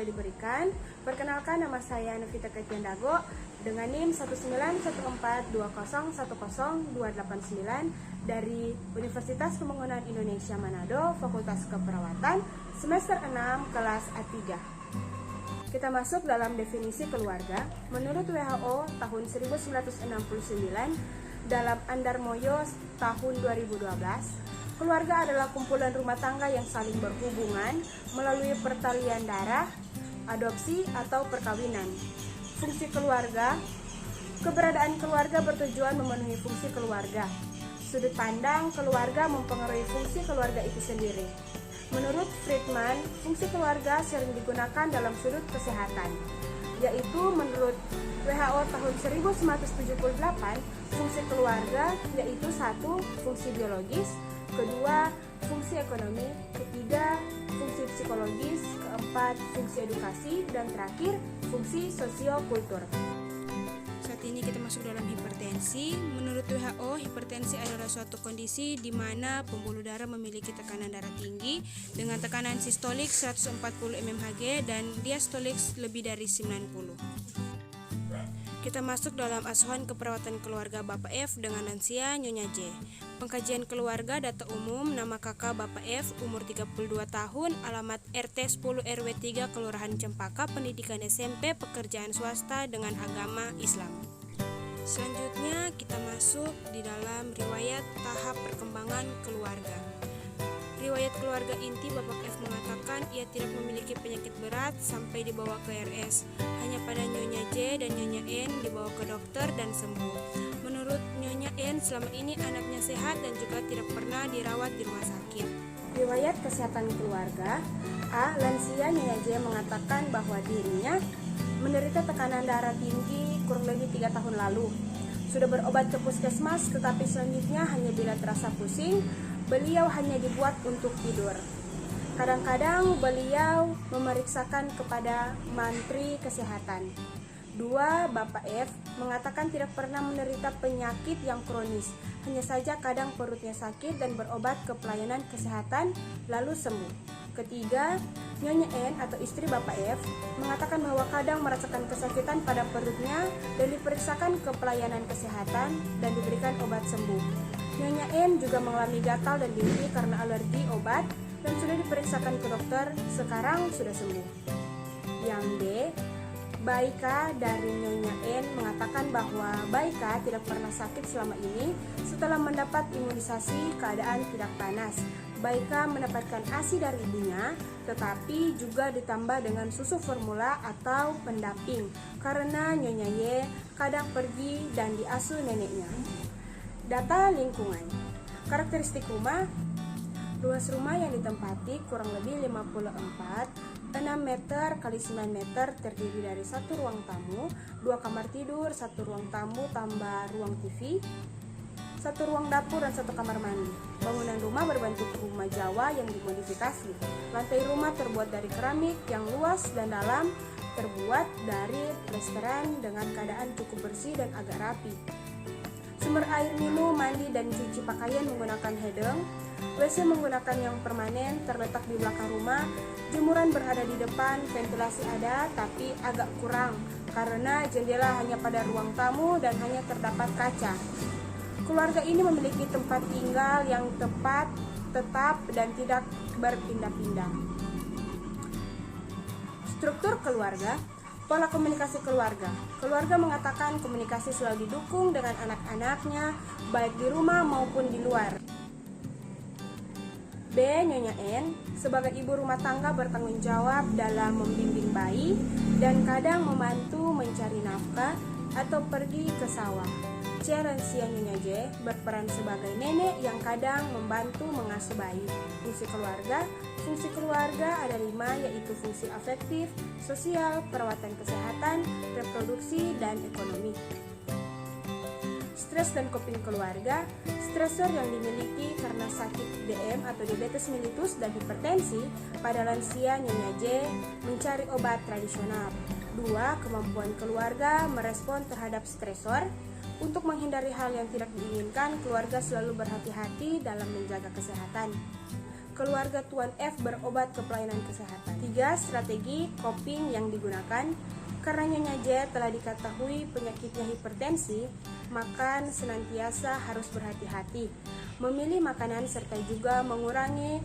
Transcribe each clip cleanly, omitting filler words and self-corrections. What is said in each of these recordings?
boleh diberikan. Perkenalkan, nama saya Novita Ketiandago dengan NIM 19142010289 dari Universitas Pembangunan Indonesia Manado, Fakultas Keperawatan, semester 6, kelas A3. Kita masuk dalam definisi keluarga. Menurut WHO tahun 1969, dalam Andar Moyo tahun 2012, keluarga adalah kumpulan rumah tangga yang saling berhubungan melalui pertalian darah, adopsi, atau perkawinan. Fungsi keluarga. Keberadaan keluarga bertujuan memenuhi fungsi keluarga. Sudut pandang keluarga mempengaruhi fungsi keluarga itu sendiri. Menurut Friedman, fungsi keluarga sering digunakan dalam sudut kesehatan, yaitu menurut WHO tahun 1978, fungsi keluarga yaitu 1. Fungsi biologis, 2. Fungsi ekonomi, 3. Fungsi psikologis, 4. Fungsi edukasi, dan terakhir fungsi sosiokultur. Saat ini kita masuk dalam hipertensi. Menurut WHO, hipertensi adalah suatu kondisi di mana pembuluh darah memiliki tekanan darah tinggi dengan tekanan sistolik 140 mmHg dan diastolik lebih dari 90. Kita masuk dalam asuhan keperawatan keluarga Bapak F dengan lansia Nyonya J. Pengkajian keluarga, data umum, nama kakak Bapak F, umur 32 tahun, alamat RT 10 RW 3 Kelurahan Cempaka, pendidikan SMP, pekerjaan swasta dengan agama Islam. Selanjutnya kita masuk di dalam riwayat tahap perkembangan keluarga. Riwayat keluarga inti Bapak F mengatakan ia tidak memiliki penyakit berat sampai dibawa ke RS. Hanya pada Nyonya J dan Nyonya N dibawa ke dokter dan sembuh. Menurut Nyonya N, selama ini anaknya sehat dan juga tidak pernah dirawat di rumah sakit. Riwayat kesehatan keluarga. A. Lansia Nyonya J mengatakan bahwa dirinya menderita tekanan darah tinggi kurang lebih 3 tahun lalu. Sudah berobat ke puskesmas, tetapi selanjutnya hanya bila terasa pusing, beliau hanya dibuat untuk tidur. Kadang-kadang beliau memeriksakan kepada mantri kesehatan. 2. Bapak F mengatakan tidak pernah menderita penyakit yang kronis, hanya saja kadang perutnya sakit dan berobat ke pelayanan kesehatan lalu sembuh. Ketiga, Nyonya N atau istri Bapak F mengatakan bahwa kadang merasakan kesakitan pada perutnya dan diperiksakan ke pelayanan kesehatan dan diberikan obat sembuh. Nyonya N juga mengalami gatal dan nyeri karena alergi obat dan sudah diperiksakan ke dokter, sekarang sudah sembuh. Yang D, Baika dari Nyonya N mengatakan bahwa Baika tidak pernah sakit selama ini setelah mendapat imunisasi keadaan tidak panas. Baika mendapatkan ASI dari ibunya, tetapi juga ditambah dengan susu formula atau pendamping karena Nyonya Y kadang pergi dan diasuh neneknya. Data lingkungan. Karakteristik rumah. Luas rumah yang ditempati kurang lebih 6 meter x 9 meter, terdiri dari 1 ruang tamu, 2 kamar tidur, 1 ruang tamu tambah ruang TV, 1 ruang dapur dan 1 kamar mandi. Bangunan rumah berbentuk rumah Jawa yang dimodifikasi. Lantai rumah terbuat dari keramik yang luas dan dalam, terbuat dari plesteran dengan keadaan cukup bersih dan agak rapi. Sumber air minum, mandi, dan cuci pakaian menggunakan hedeng. WC menggunakan yang permanen, terletak di belakang rumah. Jemuran berada di depan, ventilasi ada tapi agak kurang karena jendela hanya pada ruang tamu dan hanya terdapat kaca. Keluarga ini memiliki tempat tinggal yang tetap dan tidak berpindah-pindah. Struktur keluarga. Pola komunikasi keluarga. Keluarga mengatakan komunikasi selalu didukung dengan anak-anaknya, baik di rumah maupun di luar. B. Nyonya N sebagai ibu rumah tangga bertanggung jawab dalam membimbing bayi dan kadang membantu mencari nafkah atau pergi ke sawah. C. Lansia Nyonya J berperan sebagai nenek yang kadang membantu mengasuh bayi. Fungsi keluarga. Fungsi keluarga ada 5, yaitu fungsi afektif, sosial, perawatan kesehatan, reproduksi, dan ekonomi. Stres dan coping keluarga. Stresor yang dimiliki karena sakit DM atau diabetes mellitus dan hipertensi pada lansia Nyonya J mencari obat tradisional. 2. Kemampuan keluarga merespon terhadap stresor. Untuk menghindari hal yang tidak diinginkan, keluarga selalu berhati-hati dalam menjaga kesehatan. keluarga Tuan F berobat ke pelayanan kesehatan. 3. Strategi coping yang digunakan. Karena Nyonya J telah diketahui penyakitnya hipertensi, makan senantiasa harus berhati-hati, memilih makanan serta juga mengurangi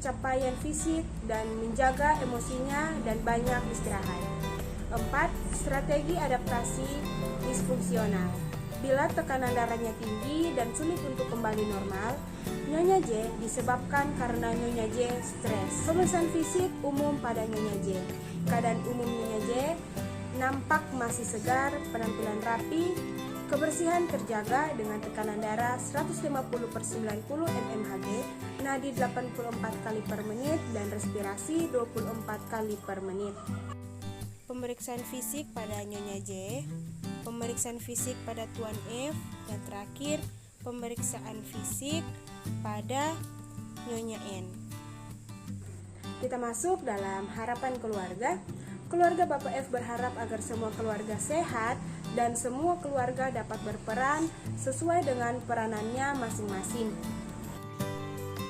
capaian fisik dan menjaga emosinya dan banyak istirahat. 4. Strategi adaptasi disfungsional. Bila tekanan darahnya tinggi dan sulit untuk kembali normal, Nyonya J disebabkan karena Nyonya J stres. Pemeriksaan fisik umum pada Nyonya J. Keadaan umum Nyonya J nampak masih segar, penampilan rapi, kebersihan terjaga dengan tekanan darah 150/90 mmHg, nadi 84 kali per menit dan respirasi 24 kali per menit. Pemeriksaan fisik pada Nyonya J, pemeriksaan fisik pada Tuan F, dan terakhir pemeriksaan fisik pada Nyonya N. Kita masuk dalam harapan keluarga. Keluarga Bapak F berharap agar semua keluarga sehat dan semua keluarga dapat berperan sesuai dengan peranannya masing-masing.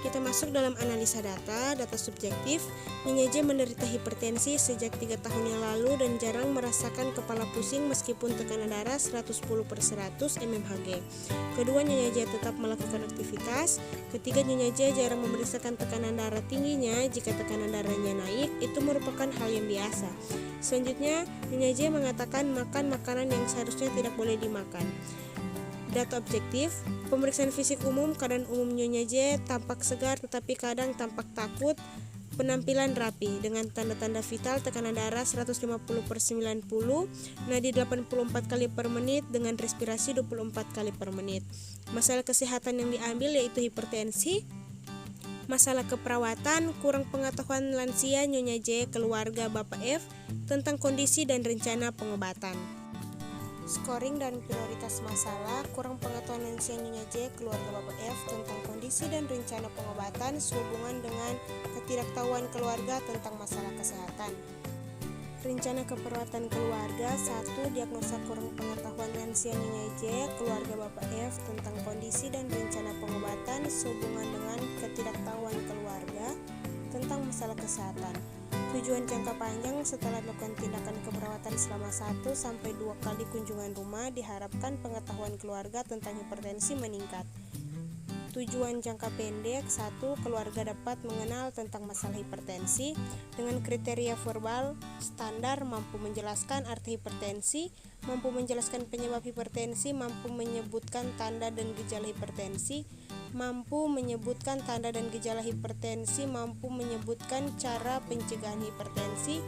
Kita masuk dalam analisa data subjektif. Nyonya J menderita hipertensi sejak 3 tahun yang lalu dan jarang merasakan kepala pusing meskipun tekanan darah 110/100 mmHg. Kedua, Nyonya J tetap melakukan aktivitas. Ketiga, Nyonya J jarang memeriksakan tekanan darah tingginya. Jika tekanan darahnya naik, itu merupakan hal yang biasa. Selanjutnya, Nyonya J mengatakan makan makanan yang seharusnya tidak boleh dimakan. Data objektif, pemeriksaan fisik umum, keadaan umum Nyonya J tampak segar tetapi kadang tampak takut, penampilan rapi dengan tanda-tanda vital, tekanan darah 150/90, nadi 84 kali per menit dengan respirasi 24 kali per menit. Masalah kesehatan yang diambil yaitu hipertensi. Masalah keperawatan, kurang pengetahuan lansia Nyonya J keluarga Bapak F tentang kondisi dan rencana pengobatan. Scoring dan prioritas masalah, kurang pengetahuan lansia Nyonya J keluarga Bapak F tentang kondisi dan rencana pengobatan sehubungan dengan ketidaktahuan keluarga tentang masalah kesehatan. Rencana keperawatan keluarga. 1. Diagnosa kurang pengetahuan lansia Nyonya J keluarga Bapak F tentang kondisi dan rencana pengobatan sehubungan dengan ketidaktahuan keluarga tentang masalah kesehatan. Tujuan jangka panjang setelah dilakukan tindakan keperawatan selama 1-2 kali kunjungan rumah, diharapkan pengetahuan keluarga tentang hipertensi meningkat. Tujuan jangka pendek. 1. Keluarga dapat mengenal tentang masalah hipertensi dengan kriteria verbal standar, mampu menjelaskan arti hipertensi, mampu menjelaskan penyebab hipertensi, mampu menyebutkan tanda dan gejala hipertensi, mampu menyebutkan tanda dan gejala hipertensi, mampu menyebutkan cara pencegahan hipertensi,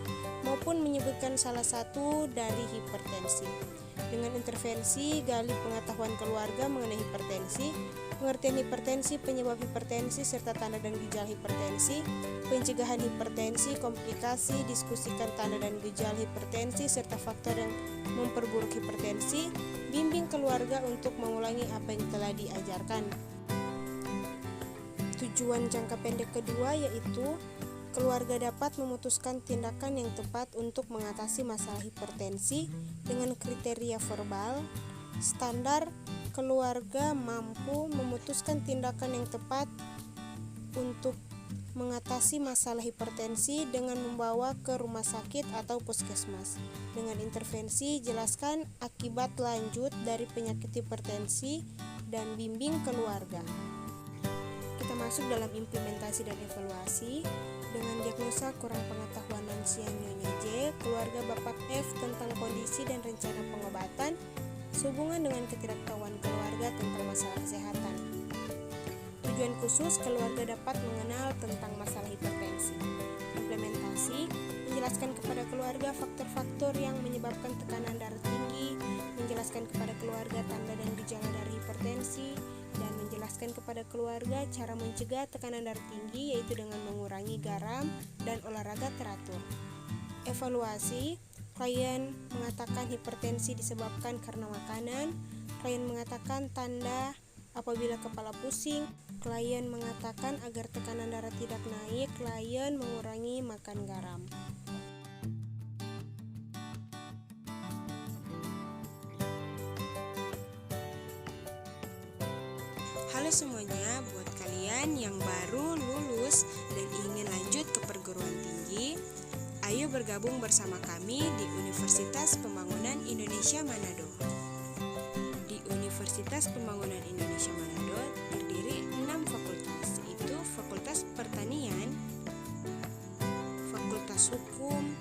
maupun menyebutkan salah satu dari hipertensi. Dengan intervensi, gali pengetahuan keluarga mengenai hipertensi, pengertian hipertensi, penyebab hipertensi, serta tanda dan gejala hipertensi, pencegahan hipertensi, komplikasi, diskusikan tanda dan gejala hipertensi, serta faktor yang memperburuk hipertensi, bimbing keluarga untuk mengulangi apa yang telah diajarkan. Tujuan jangka pendek kedua yaitu keluarga dapat memutuskan tindakan yang tepat untuk mengatasi masalah hipertensi dengan kriteria verbal standar. Keluarga mampu memutuskan tindakan yang tepat untuk mengatasi masalah hipertensi dengan membawa ke rumah sakit atau puskesmas. Dengan intervensi, jelaskan akibat lanjut dari penyakit hipertensi dan bimbing keluarga. Kita masuk dalam implementasi dan evaluasi. Dengan diagnosa kurang pengetahuan lansia Nyonya J keluarga Bapak F tentang kondisi dan rencana pengobatan sehubungan dengan ketidaktahuan keluarga tentang masalah kesehatan. Tujuan khusus, keluarga dapat mengenal tentang masalah hipertensi. Implementasi, menjelaskan kepada keluarga faktor-faktor yang menyebabkan tekanan darah tinggi, menjelaskan kepada keluarga tanda dan gejala dari hipertensi, dan menjelaskan kepada keluarga cara mencegah tekanan darah tinggi yaitu dengan mengurangi garam dan olahraga teratur. Evaluasi, klien mengatakan hipertensi disebabkan karena makanan, klien mengatakan tanda apabila kepala pusing, klien mengatakan agar tekanan darah tidak naik, klien mengurangi makan garam. Halo semuanya, buat kalian kalian yang baru lulus dan ingin lanjut ke perguruan tinggi, ayo bergabung bersama kami di Universitas Pembangunan Indonesia Manado. Di Universitas Pembangunan Indonesia Manado terdiri 6 fakultas, yaitu Fakultas Pertanian, Fakultas Hukum,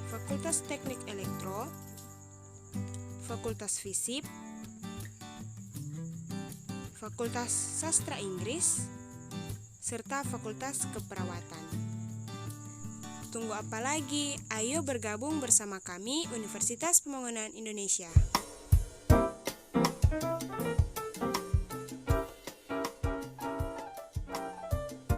Fakultas Teknik Elektro, Fakultas Fisip, Fakultas Sastra Inggris, serta Fakultas Keperawatan. Tunggu apa lagi? Ayo bergabung bersama kami Universitas Pembangunan Indonesia.